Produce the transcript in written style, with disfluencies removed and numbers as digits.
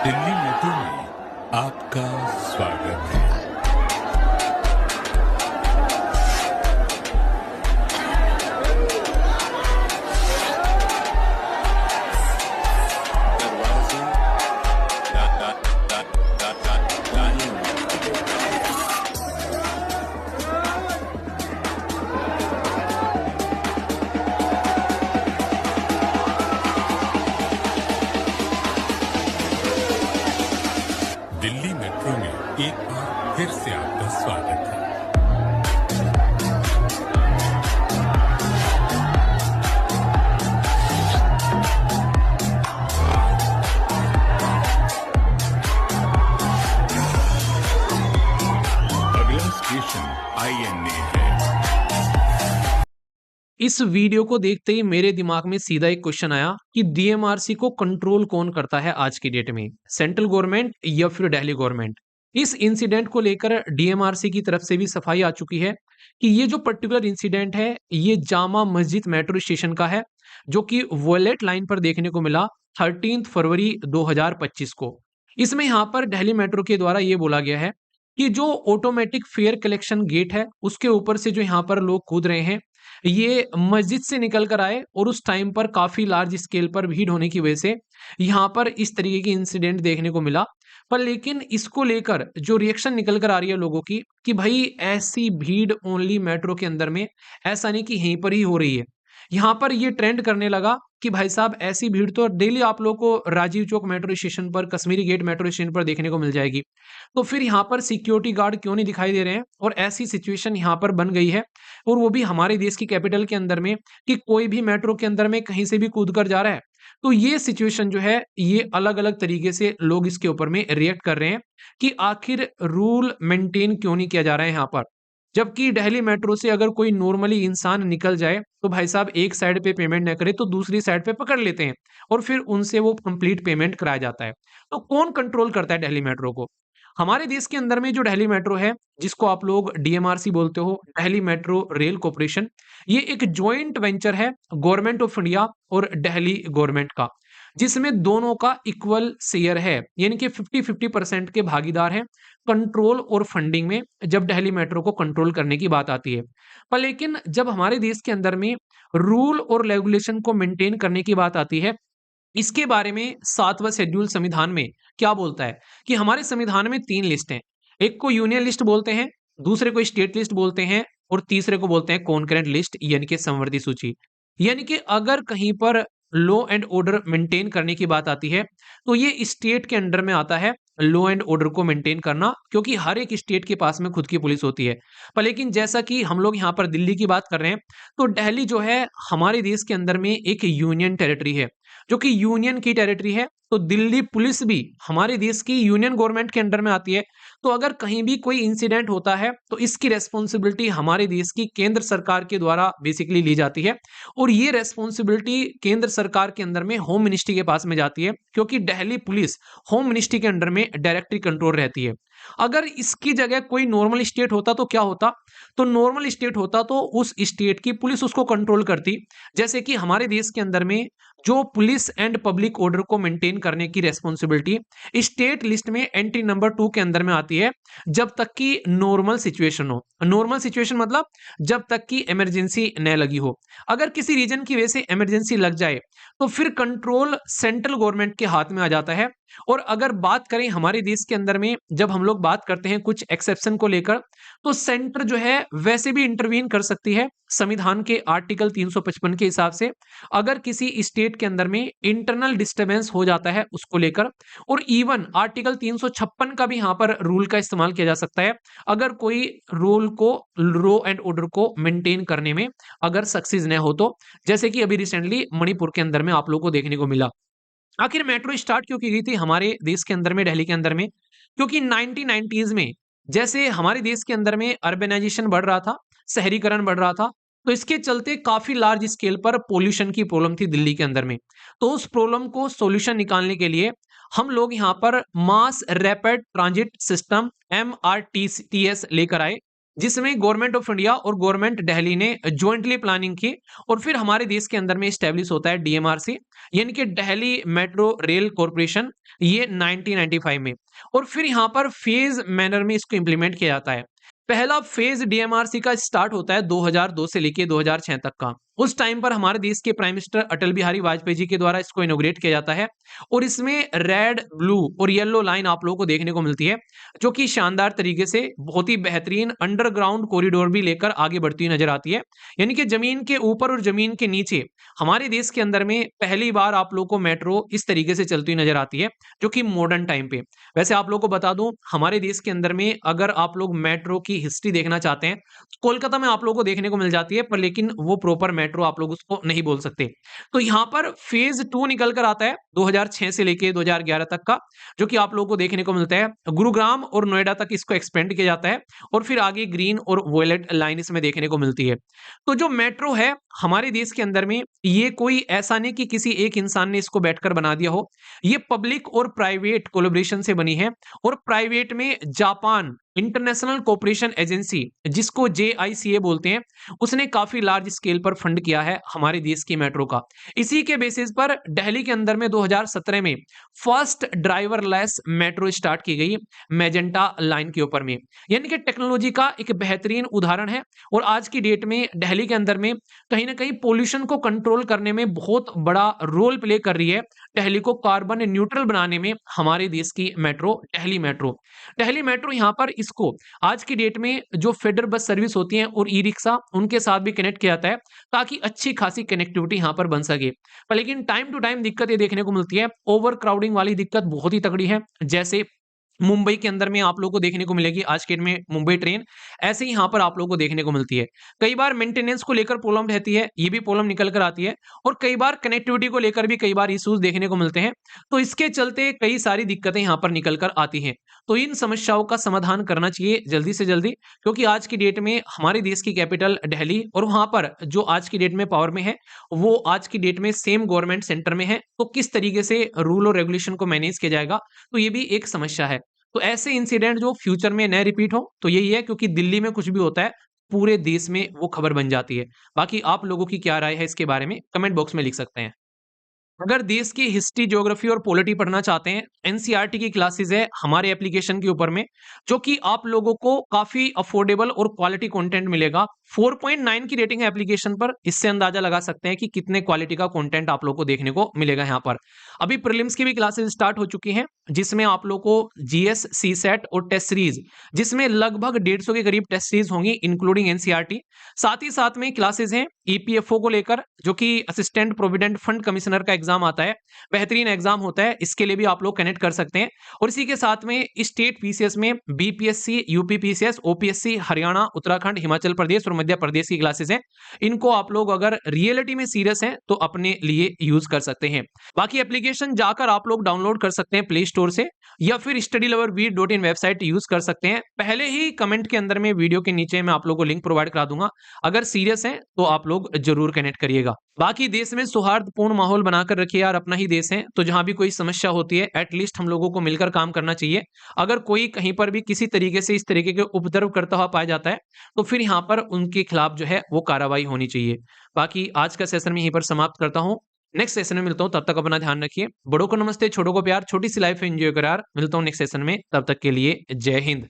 Delhi metro में आपका स्वागत है। दरवाजे दिल्ली मेट्रो में एक बार फिर से आपका स्वागत है। अगला स्टेशन INA है। इस वीडियो को देखते ही मेरे दिमाग में सीधा एक क्वेश्चन आया कि डीएमआरसी को कंट्रोल कौन करता है आज की डेट में, सेंट्रल गवर्नमेंट या फिर दिल्ली गवर्नमेंट। इस इंसिडेंट को लेकर डीएमआरसी की तरफ से भी सफाई आ चुकी है कि ये जो पर्टिकुलर इंसिडेंट है ये जामा मस्जिद मेट्रो स्टेशन का है, जो कि वॉलेट लाइन पर देखने को मिला 13 फरवरी 2025 को। इसमें यहाँ पर दिल्ली मेट्रो के द्वारा ये बोला गया है कि जो ऑटोमेटिक फेयर कलेक्शन गेट है उसके ऊपर से जो यहाँ पर लोग कूद रहे हैं, ये मस्जिद से निकल कर आए और उस टाइम पर काफी लार्ज स्केल पर भीड़ होने की वजह से यहाँ पर इस तरीके की इंसिडेंट देखने को मिला। पर लेकिन इसको लेकर जो रिएक्शन निकल कर आ रही है लोगों की कि भाई ऐसी भीड़ ओनली मेट्रो के अंदर में, ऐसा नहीं कि यहीं पर ही हो रही है। यहाँ पर ये ट्रेंड करने लगा कि भाई साहब ऐसी भीड़ तो डेली आप लोगों को राजीव चौक मेट्रो स्टेशन पर, कश्मीरी गेट मेट्रो स्टेशन पर देखने को मिल जाएगी। तो फिर यहाँ पर सिक्योरिटी गार्ड क्यों नहीं दिखाई दे रहे हैं? और ऐसी सिचुएशन यहाँ पर बन गई है, और वो भी हमारे देश की कैपिटल के अंदर में, कि कोई भी मेट्रो के अंदर में कहीं से भी कूद कर जा रहा है। तो ये सिचुएशन जो है ये अलग अलग तरीके से लोग इसके ऊपर में रिएक्ट कर रहे हैं कि आखिर रूल मेंटेन क्यों नहीं किया जा रहा है यहाँ पर। जबकि दिल्ली मेट्रो से अगर कोई नॉर्मली इंसान निकल जाए तो भाई साहब एक साइड पे पेमेंट न करे तो दूसरी साइड पे पकड़ लेते हैं और फिर उनसे वो कंप्लीट पेमेंट कराया जाता है। तो कौन कंट्रोल करता है दिल्ली मेट्रो को? हमारे देश के अंदर में जो दिल्ली मेट्रो है, जिसको आप लोग डीएमआरसी बोलते हो, दिल्ली मेट्रो रेल कॉर्पोरेशन, ये एक जॉइंट वेंचर है गवर्नमेंट ऑफ इंडिया और दिल्ली गवर्नमेंट का, जिसमें दोनों का इक्वल शेयर है, यानी कि 50-50% के भागीदार हैं कंट्रोल और फंडिंग में, जब दिल्ली मेट्रो को कंट्रोल करने की बात आती है। पर लेकिन जब हमारे देश के अंदर में रूल और रेगुलेशन को मेंटेन करने की बात आती है, इसके बारे में 7वां शेड्यूल संविधान में क्या बोलता है कि हमारे संविधान में 3 लिस्ट हैं। एक को यूनियन लिस्ट बोलते हैं, दूसरे को स्टेट लिस्ट बोलते हैं, और तीसरे को बोलते हैं कॉन्करेंट लिस्ट, यानी कि समवर्ती सूची। यानी कि अगर कहीं पर लॉ एंड ऑर्डर मेंटेन करने की बात आती है तो ये स्टेट के अंडर में आता है लॉ एंड ऑर्डर को मेंटेन करना, क्योंकि हर एक स्टेट के पास में खुद की पुलिस होती है। पर लेकिन जैसा कि हम लोग यहाँ पर दिल्ली की बात कर रहे हैं, तो दिल्ली जो है हमारे देश के अंदर में एक यूनियन टेरिटरी है, जो कि यूनियन की टेरिटरी है। तो दिल्ली पुलिस भी हमारे देश की यूनियन गवर्नमेंट के अंडर में आती है। तो अगर कहीं भी कोई इंसिडेंट होता है तो इसकी रेस्पॉन्सिबिलिटी हमारे देश की केंद्र सरकार के द्वारा बेसिकली ली जाती है, और ये रेस्पॉन्सिबिलिटी केंद्र सरकार के अंदर में होम मिनिस्ट्री के पास में जाती है, क्योंकि दिल्ली पुलिस होम मिनिस्ट्री के अंडर में डायरेक्टली कंट्रोल रहती है। अगर इसकी जगह कोई नॉर्मल स्टेट होता तो क्या होता? तो नॉर्मल स्टेट होता तो उस स्टेट की पुलिस उसको कंट्रोल करती। जैसे कि हमारे देश के अंदर में जो पुलिस एंड पब्लिक ऑर्डर को मेंटेन करने की रेस्पॉन्सिबिलिटी स्टेट लिस्ट में एंट्री नंबर 2 के अंदर में आती है, जब तक कि नॉर्मल सिचुएशन हो। नॉर्मल सिचुएशन मतलब जब तक कि इमरजेंसी न लगी हो। अगर किसी रीजन की वजह से इमरजेंसी लग जाए तो फिर कंट्रोल सेंट्रल गवर्नमेंट के हाथ में आ जाता है। और अगर बात करें हमारे देश के अंदर में, जब हम लोग बात करते हैं कुछ एक्सेप्शन को लेकर, तो सेंटर जो है वैसे भी इंटरवीन कर सकती है संविधान के आर्टिकल 355 के हिसाब से, अगर किसी स्टेट के अंदर में इंटरनल डिस्टरबेंस हो जाता है उसको लेकर। और इवन आर्टिकल 356 का भी यहाँ पर रूल का इस्तेमाल किया जा सकता है, अगर कोई रूल को, लॉ एंड ऑर्डर को मेंटेन करने में अगर सक्सेस न हो तो, जैसे कि अभी रिसेंटली मणिपुर के अंदर में आप लोगों को देखने को मिला। आखिर मेट्रो स्टार्ट क्यों की गई थी हमारे देश के अंदर में, दिल्ली के अंदर में? क्योंकि 1990s में जैसे हमारे देश के अंदर में अर्बनाइजेशन बढ़ रहा था, शहरीकरण बढ़ रहा था, तो इसके चलते काफी लार्ज स्केल पर पोल्यूशन की प्रॉब्लम थी दिल्ली के अंदर में। तो उस प्रॉब्लम को सॉल्यूशन निकालने के लिए हम लोग यहाँ पर mass rapid transit system MRTS लेकर आए, जिसमें गवर्नमेंट ऑफ इंडिया और गवर्नमेंट दिल्ली ने जॉइंटली प्लानिंग की और फिर हमारे देश के अंदर में एस्टेब्लिश होता है डीएमआरसी, यानी कि दिल्ली मेट्रो रेल कॉर्पोरेशन, ये 1995 में। और फिर यहाँ पर फेज मैनर में इसको इंप्लीमेंट किया जाता है। पहला फेज डीएमआरसी का स्टार्ट होता है 2002 से लेके 2006 तक का। उस टाइम पर हमारे देश के प्राइम मिनिस्टर अटल बिहारी वाजपेयी जी के द्वारा इसको इनॉग्रेट किया जाता है और इसमें रेड, ब्लू और येलो लाइन आप लोगों को देखने को मिलती है, जो कि शानदार तरीके से बहुत ही बेहतरीन अंडरग्राउंड कॉरिडोर भी लेकर आगे बढ़ती हुई नजर आती है। यानी कि जमीन के ऊपर और जमीन के नीचे हमारे देश के अंदर में पहली बार आप लोगों को मेट्रो इस तरीके से चलती हुई नजर आती है, जो कि मॉडर्न टाइम पे। वैसे आप लोगों को बता दूं, हमारे देश के अंदर में अगर आप लोग मेट्रो की हिस्ट्री देखना चाहते हैं तो कोलकाता में आप लोगों को देखने को मिल जाती है, पर लेकिन वो प्रॉपर मेट्रो आप लोग उसको नहीं बोल सकते। तो यहाँ पर फेज 2 निकल कर आता है 2006 से लेके 2011 तक का, जो कि आप लोगों को देखने को मिलता है। गुरुग्राम और नोएडा तक इसको एक्सपेंड किया जाता है और फिर आगे ग्रीन और वॉयलेट लाइन इसमें देखने को मिलती है। तो जो मेट्रो है हमारे देश के अंदर में, ये कोई ऐसा नहीं कि किसी एक इंसान ने इसको बैठकर बना दिया हो। ये पब्लिक और प्राइवेट कोलैबोरेशन से बनी है और प्राइवेट में जापान इंटरनेशनल कोऑपरेशन एजेंसी, जिसको JICA बोलते हैं, उसने काफी लार्ज स्केल पर फंड किया है हमारे देश की मेट्रो का। इसी के बेसिस पर दिल्ली के अंदर में 2017 में फर्स्ट ड्राइवरलेस मेट्रो स्टार्ट की गई मैजेंटा लाइन के ऊपर में, यानी कि टेक्नोलॉजी का एक बेहतरीन उदाहरण है। और आज की डेट में दिल्ली के अंदर में कहीं ना कहीं पोल्यूशन को कंट्रोल करने में बहुत बड़ा रोल प्ले कर रही है। दिल्ली को कार्बन न्यूट्रल बनाने में हमारे देश की मेट्रो दिल्ली मेट्रो यहाँ पर इसको आज की डेट में जो फेडरल बस सर्विस होती है और ई रिक्शा, उनके साथ भी कनेक्ट किया जाता है ताकि अच्छी खासी कनेक्टिविटी यहाँ पर बन सके। पर लेकिन टाइम टू टाइम दिक्कत ये देखने को मिलती है, ओवर क्राउडिंग वाली दिक्कत बहुत ही तगड़ी है। जैसे मुंबई के अंदर में आप लोगों को देखने को मिलेगी आज के डेट में मुंबई ट्रेन, ऐसे ही यहाँ पर आप लोगों को देखने को मिलती है। कई बार मेंटेनेंस को लेकर प्रॉब्लम रहती है, ये भी प्रॉब्लम निकल कर आती है, और कई बार कनेक्टिविटी को लेकर भी कई बार इश्यूज देखने को मिलते हैं। तो इसके चलते कई सारी दिक्कतें यहाँ पर निकल कर आती हैं। तो इन समस्याओं का समाधान करना चाहिए जल्दी से जल्दी, क्योंकि आज की डेट में हमारे देश की कैपिटल दिल्ली और वहां पर जो आज की डेट में पावर में है वो आज की डेट में सेम गवर्नमेंट सेंटर में है। तो किस तरीके से रूल और रेगुलेशन को मैनेज किया जाएगा, तो ये भी एक समस्या है। तो ऐसे इंसिडेंट जो फ्यूचर में न रिपीट हो, तो यही है, क्योंकि दिल्ली में कुछ भी होता है पूरे देश में वो खबर बन जाती है। बाकी आप लोगों की क्या राय है इसके बारे में कमेंट बॉक्स में लिख सकते हैं। अगर देश की हिस्ट्री, ज्योग्राफी और पॉलिटी पढ़ना चाहते हैं, एनसीईआरटी की क्लासेस है हमारे एप्लीकेशन के ऊपर में, जो कि आप लोगों को काफी अफोर्डेबल और क्वालिटी कंटेंट मिलेगा। 4.9 की रेटिंग है एप्लीकेशन पर, इससे अंदाजा लगा सकते हैं कि कितने क्वालिटी का कंटेंट आप लोगों को देखने को मिलेगा यहाँ पर। अभी प्रीलिम्स की भी क्लासेस स्टार्ट हो चुकी हैं, जिसमें आप लोगों को जीएस, सीसेट और टेस्ट सीरीज, जिसमें लगभग 150 के करीब टेस्ट सीरीज होंगी इंक्लूडिंग एनसीईआरटी। साथ ही साथ में क्लासेस हैं ईपीएफओ को लेकर, जो कि असिस्टेंट प्रोविडेंट फंड कमिश्नर का एग्जाम आता है, बेहतरीन एग्जाम होता है, इसके लिए भी आप लोग कनेक्ट कर सकते हैं। और इसी के साथ में स्टेट पीसीएस में BPSC, UPPCS, OPSC, Haryana, Uttarakhand, Himachal Pradesh और मध्य प्रदेश की क्लासेस हैं। इनको आप लोग अगर रियलिटी में सीरियस हैं तो अपने लिए यूज कर सकते हैं। बाकी एप्लीकेशन जाकर आप लोग डाउनलोड कर सकते हैं प्ले स्टोर से, या फिर studyloverbeat.in वेबसाइट यूज कर सकते हैं। पहले ही कमेंट के अंदर में वीडियो के नीचे मैं आप लोगों को लिंक प्रोवाइड करा दूंगा, अगर सीरियस हैं तो आप लोग जरूर कनेक्ट करिएगा। बाकी देश में सौहार्दपूर्ण माहौल बनाकर रखिए यार, अपना ही देश है, तो जहां भी कोई समस्या होती है एटलीस्ट हम लोगों को मिलकर काम करना चाहिए। अगर कोई कहीं पर भी किसी तरीके से इस तरीके के उपद्रव करता हुआ पाया जाता है तो फिर यहाँ पर उनके खिलाफ जो है वो कार्रवाई होनी चाहिए। बाकी आज का सेशन में यहीं पर समाप्त करता हूँ, नेक्स्ट सेशन में मिलता हूँ, तब तक अपना ध्यान रखिए। बड़ों को नमस्ते, छोटों को प्यार, छोटी सी लाइफ एंजॉय करो यार। मिलता हूँ नेक्स्ट सेशन में, तब तक के लिए जय हिंद।